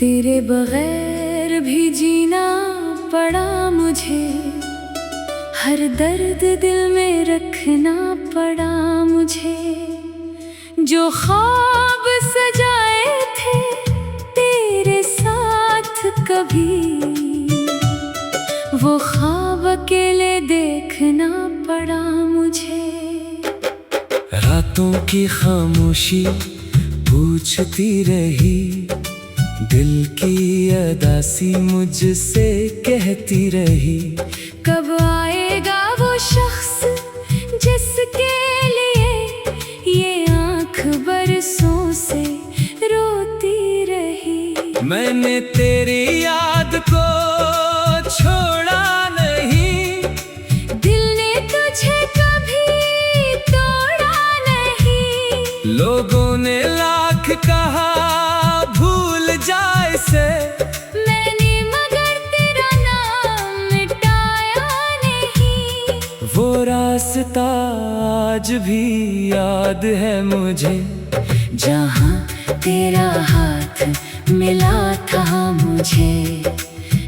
तेरे बगैर भी जीना पड़ा मुझे, हर दर्द दिल में रखना पड़ा मुझे। जो ख्वाब सजाए थे तेरे साथ कभी, वो ख्वाब अकेले देखना पड़ा मुझे। रातों की खामोशी पूछती रही, दिल की अदासी मुझसे कहती रही, कब आएगा वो शख्स जिसके लिए ये आँख बरसों से रोती रही। मैंने तेरी याद को छोड़ा नहीं, दिल ने तुझे कभी तोड़ा नहीं। लोगों ने लाख कहा भूल जाए से, मैंने मगर तेरा नाम मिटाया नहीं। वो रास्ता आज भी याद है मुझे, जहाँ तेरा हाथ मिला था मुझे।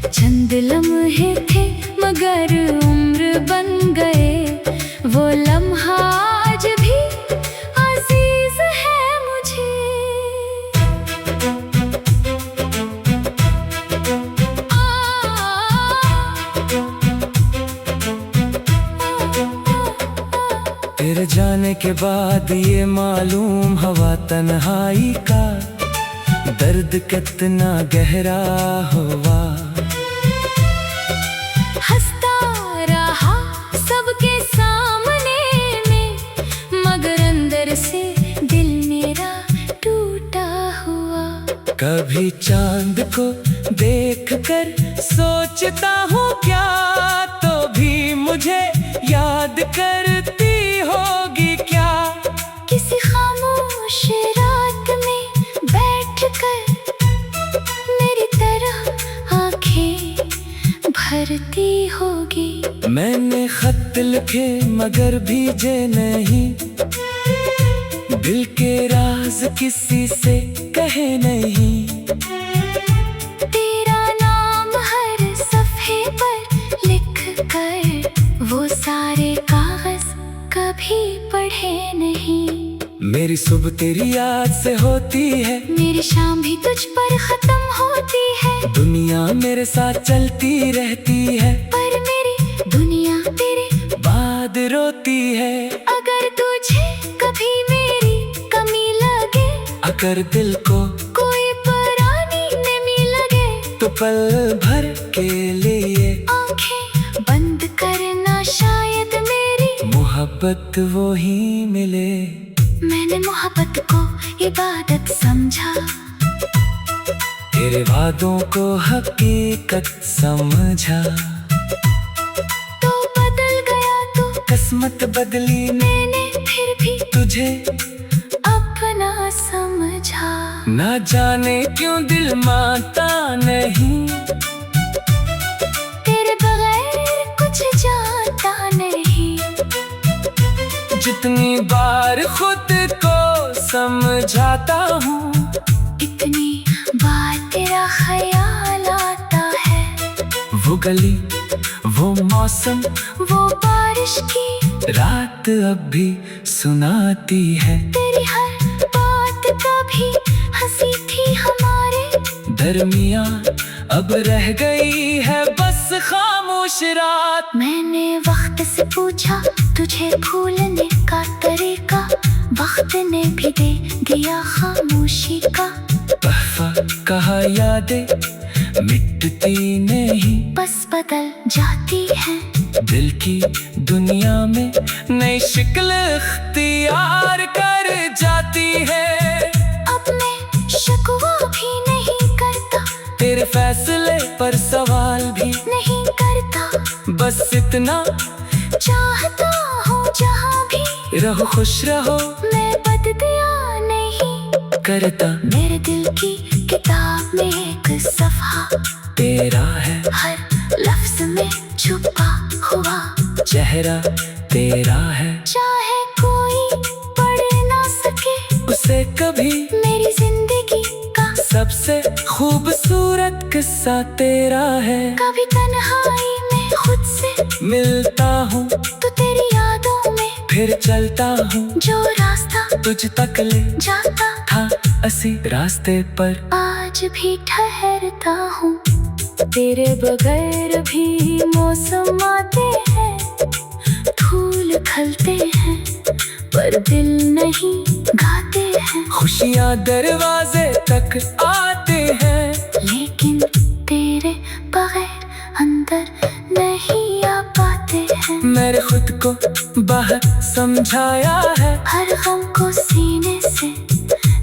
चंद लम्हे थे मगर उम्र बन गए, वो लम्हा आज भी अजीज है मुझे। तेरे जाने के बाद ये मालूम हवा तन्हाई का दर्द कितना गहरा हुआ। हंसता रहा सबके सामने में, मगर अंदर से दिल मेरा टूटा हुआ। कभी चांद को देखकर सोचता हूँ क्या, तो भी मुझे याद करती होगी क्या। किसी खामोश रात में बैठकर मेरी तरह आंखें भरती होगी। मैंने खत लिखे मगर भीजे नहीं, दिल के राज किसी से कहे नहीं। तेरा नाम हर सफ़े पर लिख कर वो सारे कागज कभी पढ़े नहीं। मेरी सुबह तेरी याद से होती है, मेरी शाम भी तुझ पर खत्म होती है। दुनिया मेरे साथ चलती रहती है, पर मेरी दुनिया तेरे बाद रोती है। अगर तुझे कभी मेरी कमी लगे, अगर दिल को कोई परानी नमी लगे, तो पल भर के लिए आंखें बंद करना शायद मेरी मोहब्बत वो ही मिले। मैंने मोहब्बत को इबादत समझा, तेरे वादों को हकीकत समझा। तो बदल गया तो किस्मत बदली मैंने फिर भी तुझे अपना समझा। ना जाने क्यों दिल मानता नहीं, तेरे बगैर कुछ जानता नहीं। जितनी बार खुद को समझाता हूँ, इतनी बार तेरा ख्याल आता है। वो गली वो मौसम वो बारिश की रात अब भी सुनाती है। तेरी हर बात कभी हंसी थी हमारे दरमियाँ अब रह गई है बस खामोश रात। मैंने वक्त से पूछा तुझे भूलने का तरीका, वक्त ने भी दे दिया खामोशी का। तोहफा कहा यादें मिटती नहीं, बस बदल जाती है। दिल की दुनिया में नई शिकल इख्तियार कर जाती है। अब मैं शिकवा भी नहीं करता, तेरे फैसले पर सवाल भी नहीं करता। बस इतना चाहता हूँ जहाँ भी रहो खुश रहो, मैं बददिया नहीं करता। मेरे दिल की किताब में एक सफ़ा तेरा है, हर लफ्ज में छुपा हुआ चेहरा तेरा है। चाहे कोई पढ़ ना सके उसे कभी मेरी जिंदगी का सबसे खूबसूरत किस्सा तेरा है। कभी तन्हाई में खुद से मिलता हूँ तो तेरी यादों में फिर चलता हूँ, जो रास्ता तुझ तक ले जाता था असी रास्ते पर आज भी ठहरता हूँ। तेरे बगैर भी मौसम आते हैं, फूल खिलते हैं पर दिल नहीं गाते हैं। खुशियाँ दरवाजे तक आते हैं, लेकिन तेरे बगैर अंदर नहीं आ पाते हैं। मैंने खुद को बाहर समझाया है, हर गम को सीने से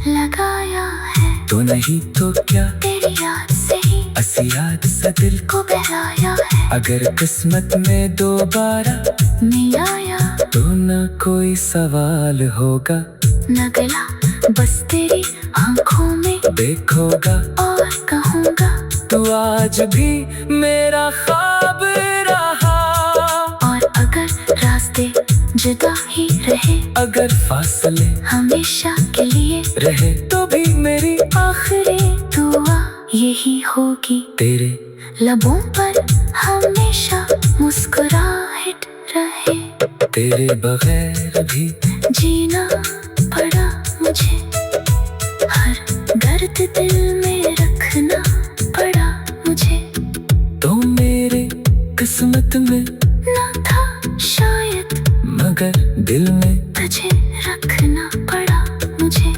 लगाया है। तो नहीं तो क्या तेरी याद से ही असी याद सा दिल को बहलाया है। अगर किस्मत में दोबारा नहीं आया तो न कोई सवाल होगा, न गला बस तेरी आंखों में देखोगा और कहूँगा तू आज भी मेरा ख्वाब रहा। और अगर रास्ते जुदा ही रहे, अगर फासले हमेशा के लिए रहे, तो भी मेरी आखिरी दुआ यही होगी, तेरे लबों पर हमेशा मुस्कुराहट रहे। तेरे बगैर भी जीना पड़ा मुझे, हर दर्द दिल में रखना पड़ा मुझे। तो मेरे किस्मत में ना था शायद, मगर दिल में तुझे रखना पड़ा मुझे।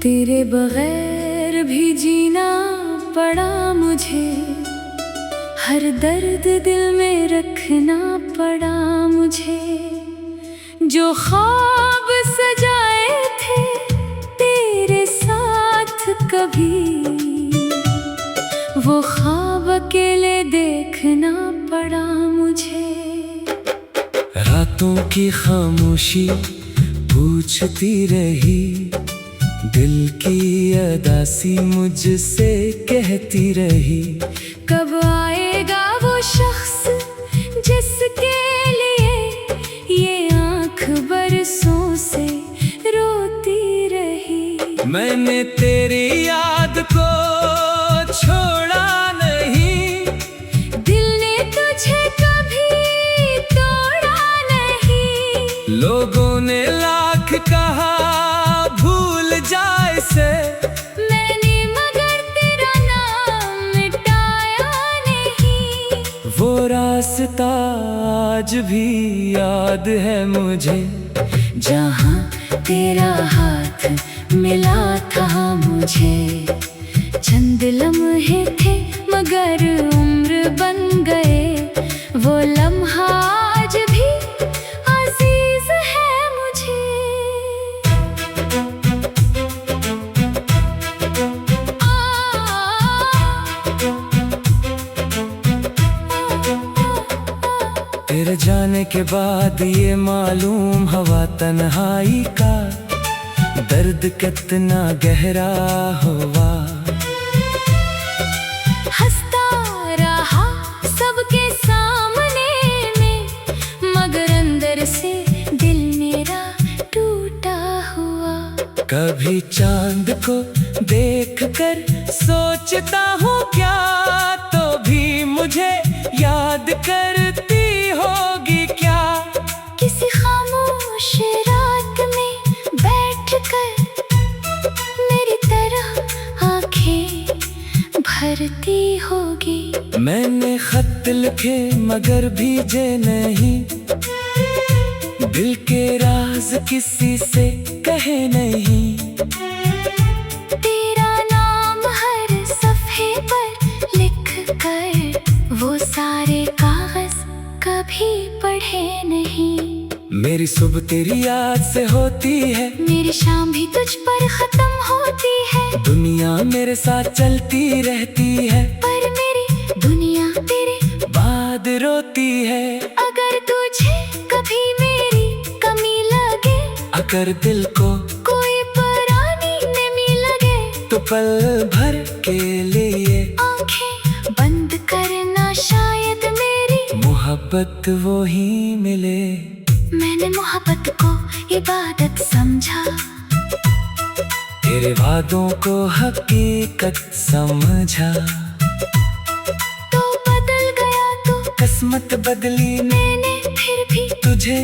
तेरे बगैर भी जीना पड़ा मुझे, हर दर्द दिल में रखना पड़ा मुझे। जो ख्वाब सजाए थे तेरे साथ कभी, वो ख्वाब अकेले देखना पड़ा मुझे। रातों की खामोशी पूछती रही, दिल की अदासी मुझसे कहती रही, कब आएगा वो शख्स जिसके लिए ये आँख बरसों से रोती रही। मैंने तेरी याद को छोड़ा नहीं, दिल ने तुझे कभी तोड़ा नहीं। लोगों ने लाख कहा भूल जाए से, मैंने मगर तेरा नाम मिटाया नहीं। वो रास्ता आज भी याद है मुझे, जहाँ तेरा हाथ मिला था मुझे। चंद लम्हे थे मगर उम्र बन गए, वो लम्हा आज भी अजीज है मुझे। तेरे जाने के बाद ये मालूम हवा तन्हाई का दर्द कितना गहरा हुआ। हंसता रहा सबके सामने में, मगर अंदर से दिल मेरा टूटा हुआ। कभी चांद को देखकर सोचता हूँ क्या, तो भी मुझे याद करती होगी क्या। किसी खामोश रात में बैठकर मेरी तरह आंखें भरती होगी। मैंने खत लिखे मगर भीजे नहीं, दिल के राज किसी से कहे नहीं। तेरा नाम हर सफ़े पर लिख कर वो सारे कागज कभी पढ़े नहीं। मेरी सुबह तेरी याद से होती है, मेरी शाम भी तुझ पर खत्म होती है। दुनिया मेरे साथ चलती रहती है, पर मेरी दुनिया तेरे बाद रोती है। अगर तुझे कभी मेरी कमी लगे, अगर दिल को कोई परानी नमी लगे, तो पल भर के लिए आंखें बंद मोहब्बत वो ही मिले। मैंने मोहब्बत को इबादत समझा, तेरे वादों को हकीकत समझा। तो बदल गया तू, किस्मत बदली मैंने फिर भी तुझे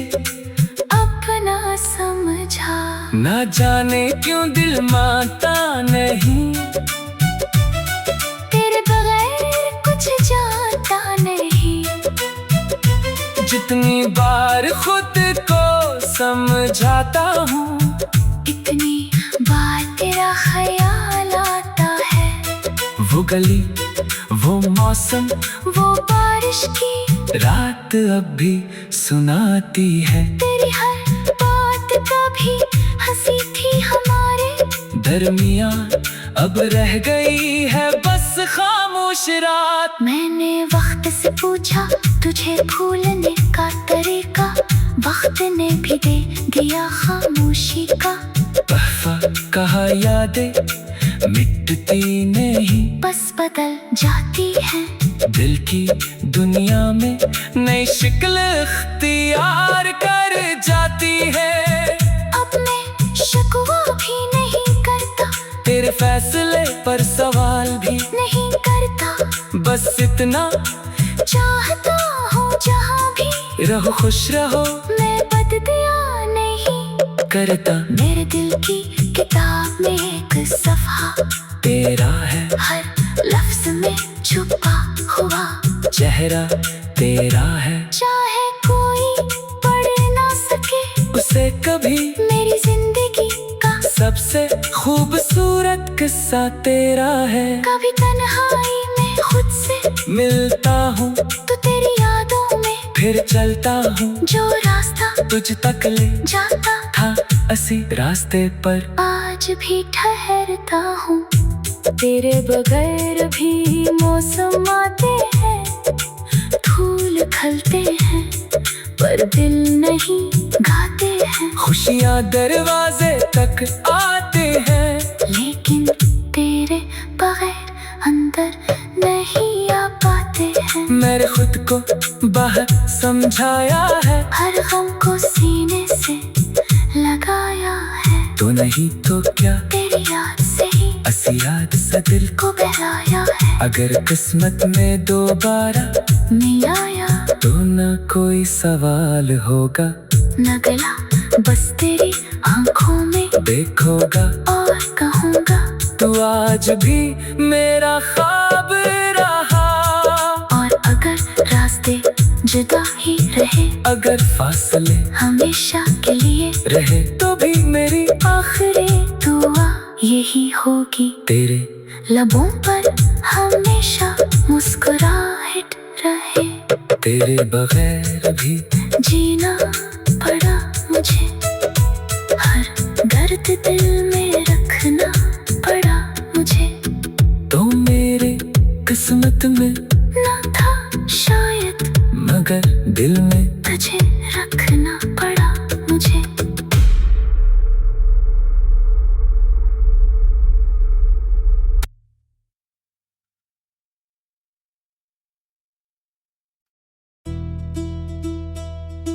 अपना समझा। ना जाने क्यों दिल मानता नहीं, तेरे बगैर कुछ जानता नहीं। जितनी बार खुद को समझाता हूँ, इतनी बार तेरा ख्याल आता है। वो गली, वो मौसम, वो बारिश की रात अब भी सुनाती है। तेरी हर बात कभी हंसी थी हमारे दरमियाँ अब रह गई है बस खामोश रात। मैंने वक्त से पूछा तुझे भूलने का तरीका, वक्त ने भी दे दिया खामोशी का। तोहफा कहा यादें मिटती नहीं, बस बदल जाती है। दिल की दुनिया में नई शक्ल इख्तियार कर जाती है। अब मैं शिकवा भी नहीं करता, तेरे फैसले पर सवाल भी नहीं करता। बस इतना चाहता हूँ जहाँ भी रहो, खुश रहो, मैं बददिया नहीं करता। मेरे दिल की किताब में एक सफ़ा तेरा है, हर लफ्ज में छुपा हुआ चेहरा तेरा है। चाहे कोई पढ़ ना सके उसे कभी मेरी जिंदगी का सबसे खूबसूरत किस्सा तेरा है। कभी तन्हाई में खुद से मिलता हूँ तो तेरी यादों में फिर चलता हूँ, जो रास्ता तुझ तक ले जाता था असी रास्ते पर आज भी ठहरता हूँ। तेरे बगैर भी मौसम आते हैं, फूल खिलते हैं पर दिल नहीं गाते हैं। खुशियाँ दरवाजे तक आते हैं, लेकिन तेरे बगैर अंदर नहीं आ पाते हैं। मैंने खुद को बाहर समझाया है, हर गम को सीने से लगाया है। तो नहीं तो क्या तेरी याद से ही असी याद सा दिल को बहलाया है। अगर किस्मत में दोबारा नहीं आया तो न कोई सवाल होगा, न गला बस तेरी आंखों में देखोगा और कहूँगा तू आज भी मेरा ख्वाब रहा। और अगर रास्ते जुदा ही रहे, अगर फासले हमेशा के लिए रहे, तो भी मेरी आखिरी दुआ यही होगी, तेरे लबों पर हमेशा मुस्कुराहट रहे। तेरे बगैर भी जीना पड़ा मुझे, हर दर्द दिल में रखना पड़ा मुझे। तो मेरे किस्मत में ना था शायद, मगर दिल में तुझे रखना पड़ा मुझे।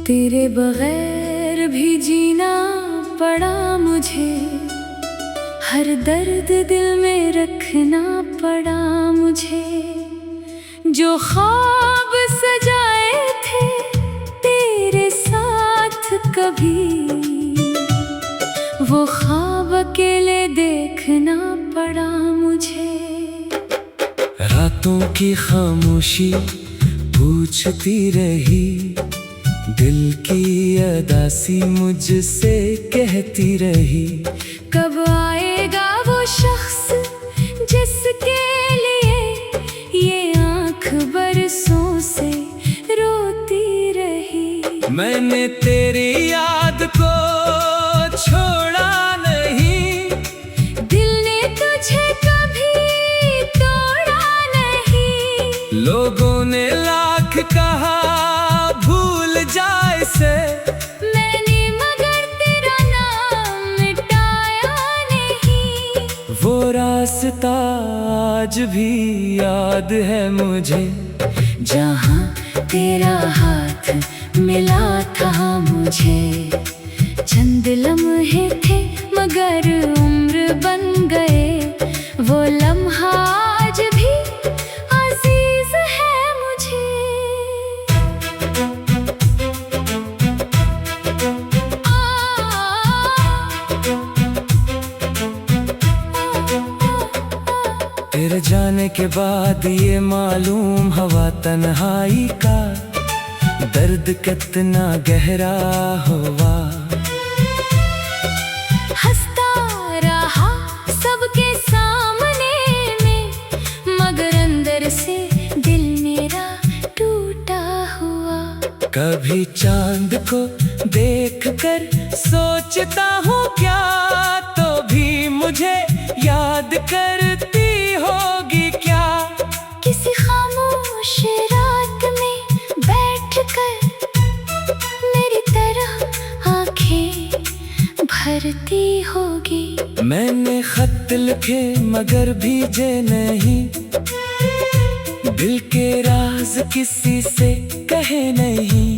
तेरे बगैर भी जीना पड़ा मुझे, हर दर्द दिल में रखना पड़ा मुझे। जो ख्वाब सजाए थे तेरे साथ कभी, वो ख्वाब अकेले देखना पड़ा मुझे। रातों की खामोशी पूछती रही, दिल की अदासी मुझसे कहती रही, कब आएगा वो शख्स जिसके लिए ये आँख बरसों से रोती रही। मैंने तेरी याद को छोड़ा नहीं, दिल ने तुझे कभी तोड़ा नहीं। लोगों ने लाख कहा भूल जाए से, मैंने मगर तेरा नाम मिटाया नहीं। वो रास्ता आज भी याद है मुझे, जहाँ तेरा हाथ मिला था मुझे। चंद लम्हे थे मगर उम्र बन गए, वो लम्हा आज भी अजीज है मुझे। तेरे जाने के बाद ये मालूम हवा तन्हाई का दर्द कितना गहरा हुआ। हंसता रहा सबके सामने में, मगर अंदर से दिल मेरा टूटा हुआ। कभी चांद को देखकर सोचता हूँ क्या, तो भी मुझे याद करती होगी क्या। किसी खामोश रात में बैठकर मेरी तरह आंखें भरती होगी। मैंने खत लिखे मगर भेजे नहीं, दिल के राज किसी से कहे नहीं।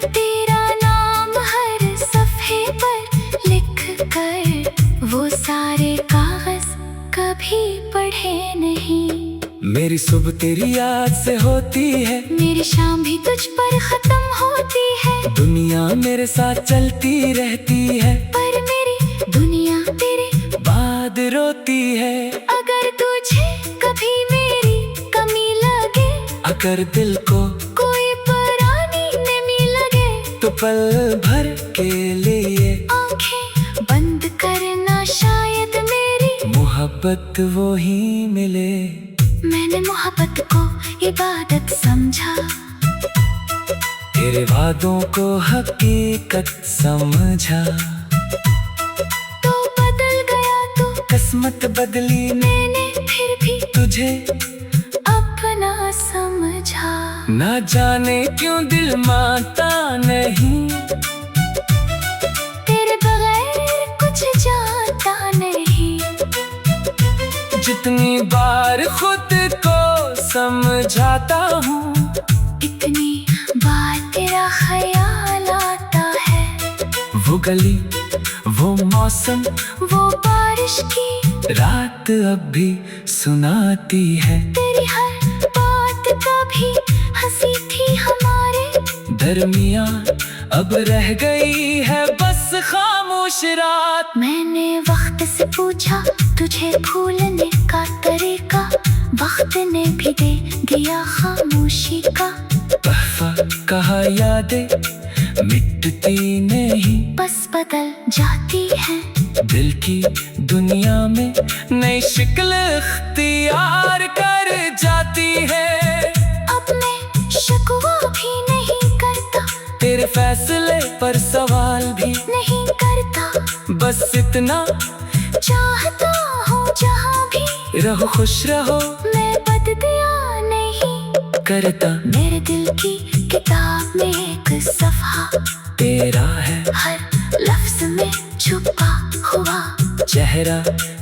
तेरा नाम हर सफ़े पर लिख कर वो सारे कागज कभी पढ़े नहीं। मेरी सुबह तेरी याद से होती है, मेरी शाम भी तुझ पर खत्म होती है। दुनिया मेरे साथ चलती रहती है, पर मेरी दुनिया तेरे बाद रोती है। अगर तुझे कभी मेरी कमी लगे, अगर दिल को कोई पुरानी नमी लगे, तो पल भर के लिए आंखें बंद करना शायद मेरी मोहब्बत वो ही मिले। मैंने मोहब्बत को इबादत समझा, तेरे वादों को हकीकत समझा। तो बदल गया तो किस्मत बदली मैंने फिर भी तुझे अपना समझा। ना जाने क्यों दिल मानता नहीं, तेरे बगैर कुछ जानता नहीं। जितनी बार खुद को समझाता हूँ, इतनी बार तेरा ख्याल आता है। वो गली वो मौसम वो बारिश की रात अब भी सुनाती है। तेरी हर बात कभी हंसी थी हमारे दरमिया अब रह गई है बस खामोश रात। मैंने वक्त से पूछा तुझे भूलने का तरीका, वक्त ने भी दे दिया खामोशी का। तोहफा कहा यादें मिटती नहीं, बस बदल जाती है। दिल की दुनिया में नई शक्ल इख्तियार कर जाती है। अब मैं शिकवा भी नहीं करता, तेरे फैसले पर सवाल भी नहीं करता। बस इतना चाहता हूँ जहाँ भी रहो खुश रहो, मैं बददिया नहीं करता मेरे दिल की किताब में एक सफ़ा तेरा है। हर लफ्ज में छुपा हुआ चेहरा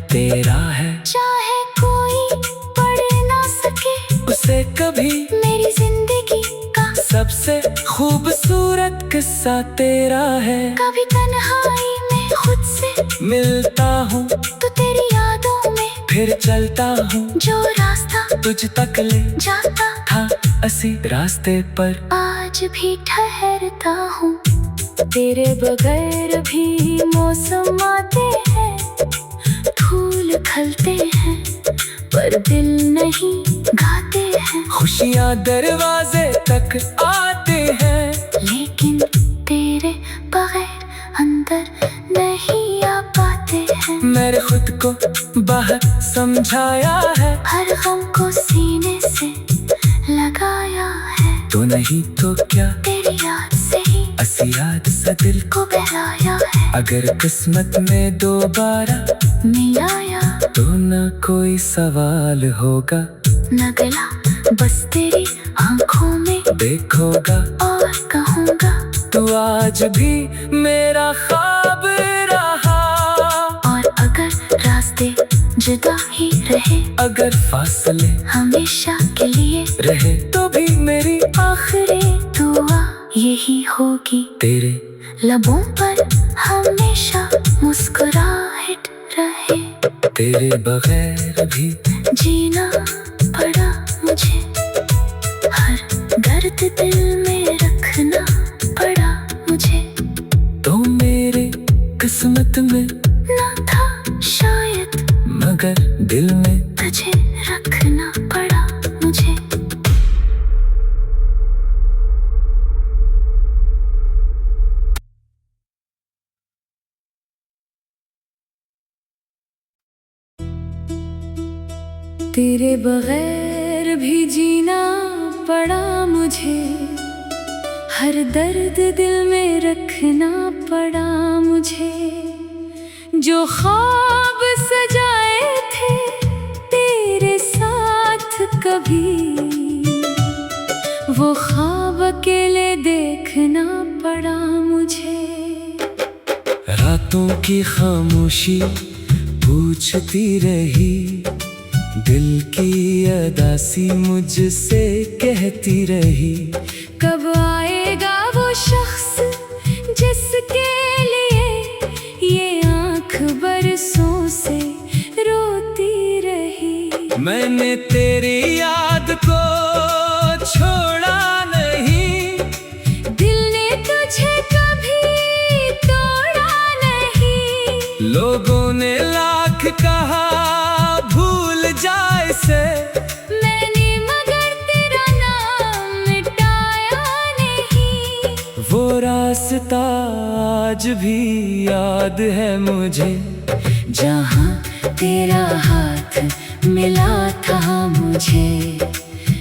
तेरा है, चाहे कोई पढ़ ना सके उसे कभी मेरी जिंदगी का सबसे खूबसूरत किस्सा तेरा है। कभी तन्हाई में खुद से मिलता हूँ तो तेरी यादों में फिर चलता हूँ, जो रास्ता तुझ तक ले जाता था असी रास्ते पर आज भी ठहरता हूँ। तेरे बगैर भी मौसम आते हैं, फूल खिलते हैं, पर दिल नहीं गाते हैं। खुशियाँ दरवाजे तक आते हैं, लेकिन तेरे बगैर अंदर नहीं आ पाते हैं। मैंने खुद को बाहर समझाया है, हर गम को सीने से लगाया है। तो नहीं तो क्या तेरी याद से ही असी याद सा दिल को बहलाया है। अगर किस्मत में दोबारा नहीं आया तो न कोई सवाल होगा, न गला बस तेरी आंखों में देखोगा और कहूँगा तू आज भी मेरा ख्वाब रहा। और अगर रास्ते जुदा ही रहे, अगर फासले हमेशा के लिए रहे, तो भी मेरी आखिरी दुआ यही होगी, तेरे लबों पर हमेशा मुस्कुराहट रहे। तेरे बगैर भी जीना पड़ा मुझे, हर दर्द दिल में रखना पड़ा मुझे। तो मेरे किस्मत में ना था शायद, मगर दिल में तुझे रखना पड़ा मुझे। तेरे बगैर भी जीना पड़ा मुझे, हर दर्द दिल में रखना पड़ा मुझे। जो ख्वाब सजाए थे तेरे साथ कभी, वो ख्वाब अकेले देखना पड़ा मुझे। रातों की खामोशी पूछती रही, दिल की अदासी मुझसे कहती रही, कब आएगा वो शख्स जिसके लिए ये आँख बरसों से रोती रही। मैंने तेरी याद को छोड़ा नहीं, दिल ने तुझे कभी तोड़ा नहीं। लोगों ने लाख कहा भूल जाए से, मैंने मगर तेरा नाम मिटाया नहीं। वो रास्ता आज भी याद है मुझे, जहाँ तेरा हाथ मिला था मुझे।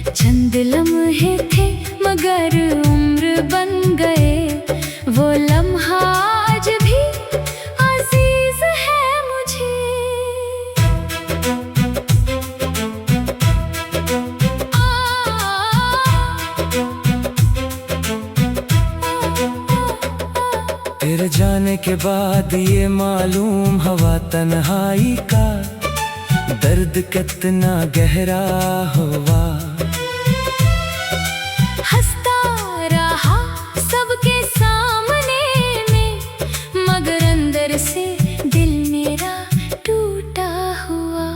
चंद लम्हे थे मगर उम्र बन गए, वो लम्हा आज भी अजीज है मुझे। तेरे जाने के बाद ये मालूम हवा तन्हाई का दर्द कितना गहरा हुआ। हंसता रहा सबके सामने में, मगर अंदर से दिल मेरा टूटा हुआ।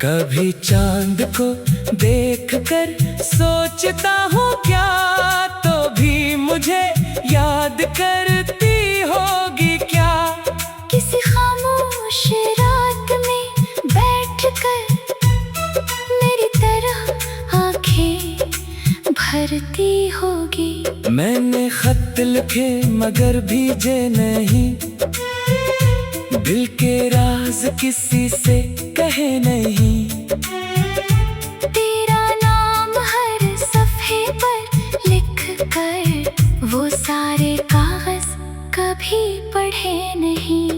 कभी चांद को देखकर सोचता हूँ क्या, तो भी मुझे याद करती होगी क्या। किसी खामोश रात में बैठकर मेरी तरह आंखें भरती होगी। मैंने खत लिखे मगर भीजे नहीं, दिल के राज किसी से कहे नहीं। तेरा नाम हर सफ़े पर लिख कर वो सारे कागज कभी पढ़े नहीं।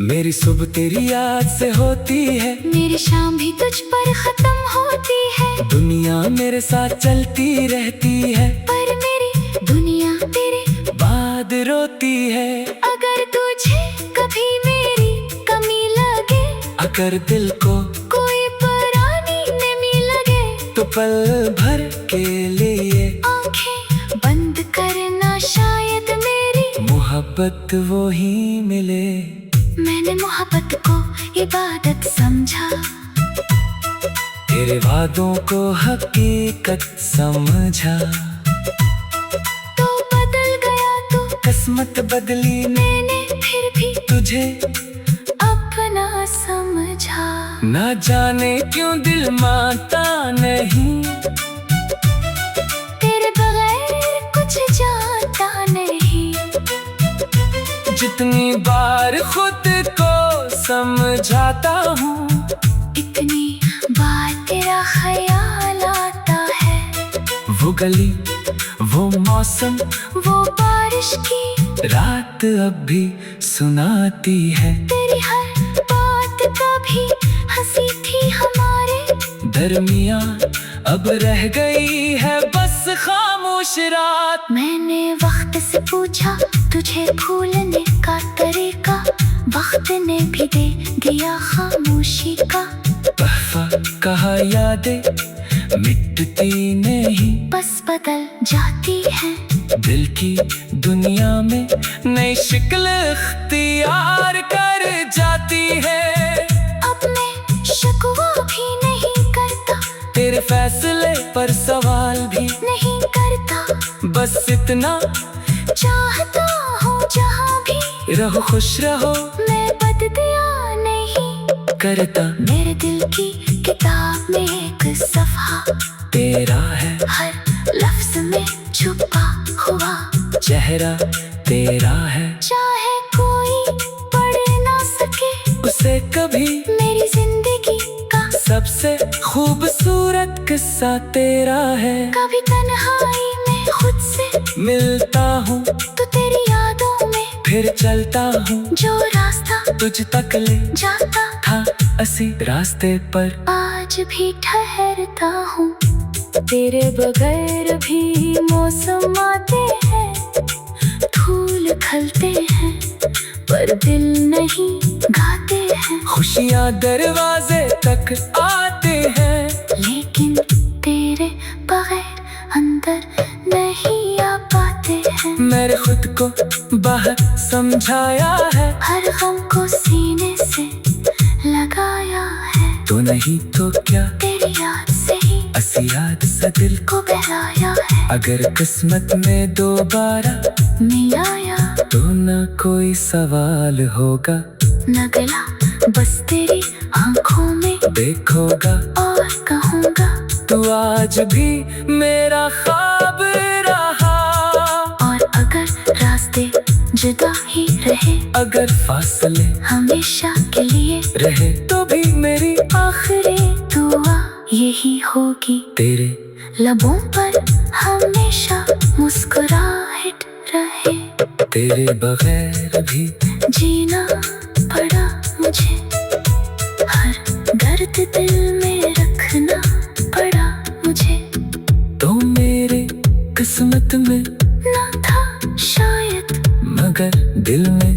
मेरी सुबह तेरी याद से होती है, मेरी शाम भी तुझ पर खत्म होती है। दुनिया मेरे साथ चलती रहती है, पर मेरी दुनिया तेरे बाद रोती है। अगर तुझे कभी मेरी कमी लगे, अगर दिल को कोई पुरानी नमी लगे, तो पल भर के लिए आंखें बंद करना शायद मेरी मोहब्बत वो ही मिले। मैंने मोहब्बत को इबादत समझा, तेरे वादों को हकीकत समझा। तो बदल गया तो किस्मत बदली मैंने फिर भी तुझे अपना समझा। ना जाने क्यों दिल मानता नहीं, तेरे बगैर कुछ जानता नहीं। जितनी बार खुद को समझाता हूँ, इतनी बार तेरा ख्याल आता है। वो गली वो मौसम वो बारिश की रात अब भी सुनाती है। तेरी हर बात कभी हंसी थी हमारे दरमियाँ अब रह गई है बस खामोश रात। मैंने वक्त से पूछा तुझे भूलने का तरीका, वक्त ने भी दे दिया खामोशी का तोहफा कहा यादें मिटती नहीं, बस बदल जाती है। दिल की दुनिया में नई शक्ल इख्तियार कर जाती है। अब मैं शिकवा भी नहीं करता, तेरे फैसले पर सवाल भी नहीं करता, बस इतना चाहता हूँ जहाँ भी रहो, खुश रहो, मैं बददिया नहीं करता। मेरे दिल की किताब में एक सफ़ा तेरा है, हर लफ्ज में छुपा हुआ चेहरा तेरा है, चाहे कोई पढ़ ना सके उसे कभी मेरी जिंदगी का सबसे खूबसूरत किस्सा तेरा है। कभी तन्हाई में खुद से मिलता हूँ तो तेरी यादों में फिर चलता हूँ, जो रास्ता तुझ तक ले जाता था असी रास्ते पर आज भी ठहरता हूँ। तेरे बगैर भी मौसम आते हैं, फूल खिलते हैं, पर दिल नहीं गाते हैं। खुशियाँ दरवाजे तक आते हैं, लेकिन तेरे बगैर अंदर नहीं आ पाते हैं। मैंने खुद को बाहर समझाया है, हर गम को सीने से लगाया है। तो नहीं तो क्या तेरी याद से ही असी याद सा दिल को बहलाया है। अगर किस्मत में दोबारा नहीं आया तो न कोई सवाल होगा, न गला बस तेरी आंखों में देखोगा और कहूँगा तू आज भी मेरा ख्वाब रहा। और अगर रास्ते जुदा ही रहे, अगर फासले हमेशा के लिए रहे, तो भी मेरी आखिरी दुआ यही होगी, तेरे लबों पर हमेशा मुस्कुराहट रहे। तेरे बगैर भी जीना पड़ा मुझे, हर दर्द दिल में रखना पड़ा मुझे। तो मेरे किस्मत में ना था शायद मगर दिल में